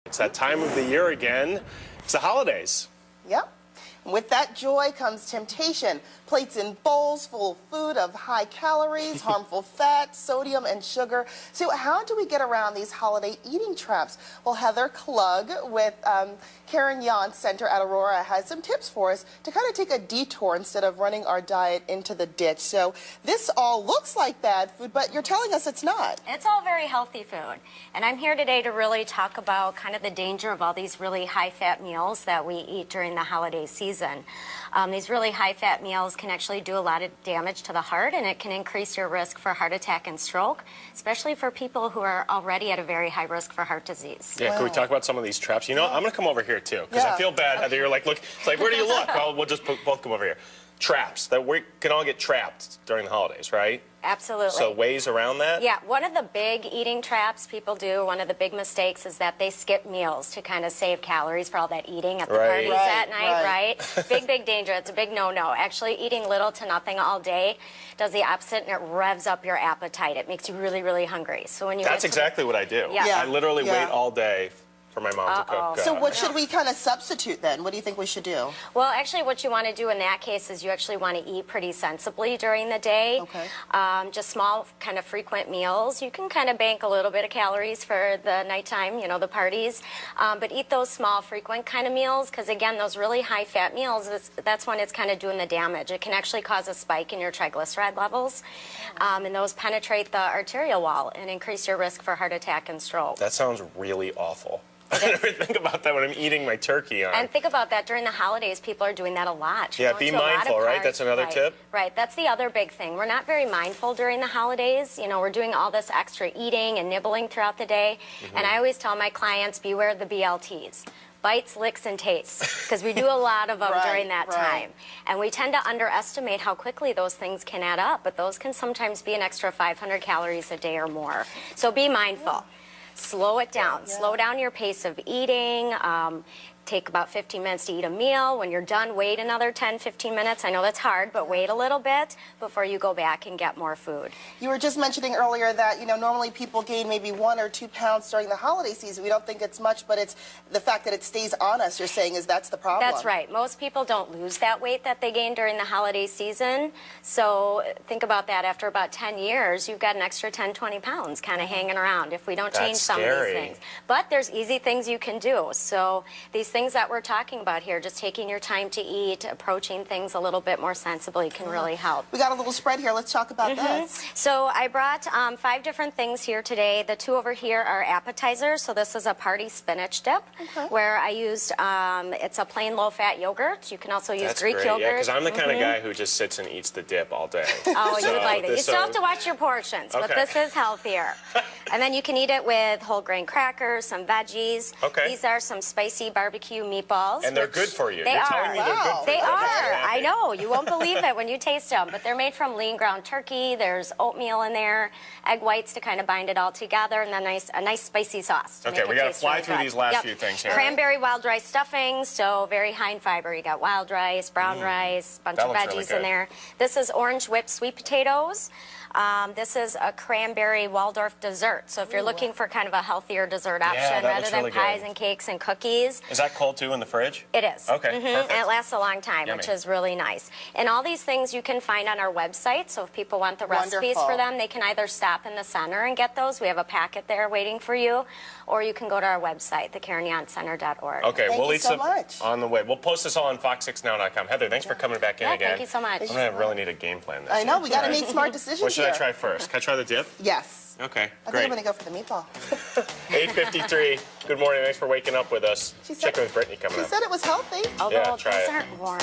It's that time of the year again. It's the holidays. Yep. With that joy comes temptation. Plates and bowls full of food of high calories, harmful fat, sodium, and sugar. So how do we get around these holiday eating traps? Well, Heather Klug with Karen Yontz Center at Aurora has some tips for us to kind of take a detour instead of running our diet into the ditch. So this all looks like bad food, but you're telling us it's not. It's all very healthy food. And I'm here today to really talk about kind of the danger of all these really high-fat meals that we eat during the holiday season. These really high-fat meals can actually do a lot of damage to the heart, and it can increase your risk for heart attack and stroke, especially for people who are already at a very high risk for heart disease. Yeah, can we talk about some of these traps? You know, I'm going to come over here too, because I feel bad, Heather. You're like, look, it's like, where do you look? Well, we'll just both come over here. Traps that we can all get trapped during the holidays, right? Absolutely. So ways around that? Yeah, one of the big eating traps people do, one of the big mistakes is that they skip meals to kind of save calories for all that eating at the parties at night, right? Big danger. It's a big no-no. Actually, eating little to nothing all day does the opposite, and it revs up your appetite. It makes you really, really hungry. So when you That's exactly what I do. Yeah. I literally wait all day for my mom to cook. So what should we kind of substitute then? What do you think we should do? Well, actually what you want to do in that case is you actually want to eat pretty sensibly during the day. Okay. Just small, kind of frequent meals. You can kind of bank a little bit of calories for the nighttime, you know, the parties. But eat those small, frequent kind of meals, because again, those really high-fat meals, that's when it's kind of doing the damage. It can actually cause a spike in your triglyceride levels, and those penetrate the arterial wall and increase your risk for heart attack and stroke. That sounds really awful. I never think about that when I'm eating my turkey on. And think about that during the holidays. People are doing that a lot. Yeah, be mindful, right? That's another tip? Right. That's the other big thing. We're not very mindful during the holidays. You know, we're doing all this extra eating and nibbling throughout the day. And I always tell my clients, beware the BLTs. Bites, licks, and tastes, because we do a lot of them during that time. And we tend to underestimate how quickly those things can add up, but those can sometimes be an extra 500 calories a day or more. So be mindful. Slow it down. Slow down your pace of eating. Take about 15 minutes to eat a meal. When you're done, wait another 10, 15 minutes. I know that's hard, but wait a little bit before you go back and get more food. You were just mentioning earlier that, you know, normally people gain maybe 1 or 2 pounds during the holiday season. We don't think it's much, but it's the fact that it stays on us, you're saying, is that's the problem. That's right. Most people don't lose that weight that they gain during the holiday season. So think about that. After about 10 years, you've got an extra 10, 20 pounds kind of hanging around if we don't change some of these things. But there's easy things you can do. So these things that we're talking about here, just taking your time to eat, approaching things a little bit more sensibly can really help. We got a little spread here. Let's talk about this. So I brought 5 different things here today. The 2 over here are appetizers. So this is a party spinach dip where I used, it's a plain low-fat yogurt. You can also use Greek yogurt. Yeah, because I'm the kind of guy who just sits and eats the dip all day. Oh, you would like it. You still have to watch your portions, but this is healthier. And then you can eat it with whole grain crackers, some veggies. These are some spicy barbecue meatballs. And they're good for you. They You're are. telling me they're good for you. They are. I know. You won't believe it when you taste them. But they're made from lean ground turkey. There's oatmeal in there, egg whites to kind of bind it all together, and then a nice spicy sauce. Okay, we got to fly through these last few things here. Cranberry wild rice stuffing, so very high in fiber. You got wild rice, brown rice, bunch of veggies in there. This is orange whipped sweet potatoes. This is a cranberry Waldorf dessert. So if you're looking for kind of a healthier dessert option rather than pies and cakes and cookies. Is that cold too in the fridge? It is. Okay, perfect. And it lasts a long time, which is really nice. And all these things you can find on our website. So if people want the recipes for them, they can either stop in the center and get those. We have a packet there waiting for you. Or you can go to our website, theKarenYontzCenter.org. Okay, Thank we'll you so much. on the way. We'll post this all on fox6now.com. Heather, thanks for coming back in again. Thank you so much. I'm going to really need a game plan this I know. year. We got to make smart decisions What should I try first? Can I try the dip? Yes. Okay, I think great. I'm going to go for the meatball. 8:53. Good morning. Thanks for waking up with us. Check with Brittany coming up. She said it was healthy. Although try those it. aren't warm.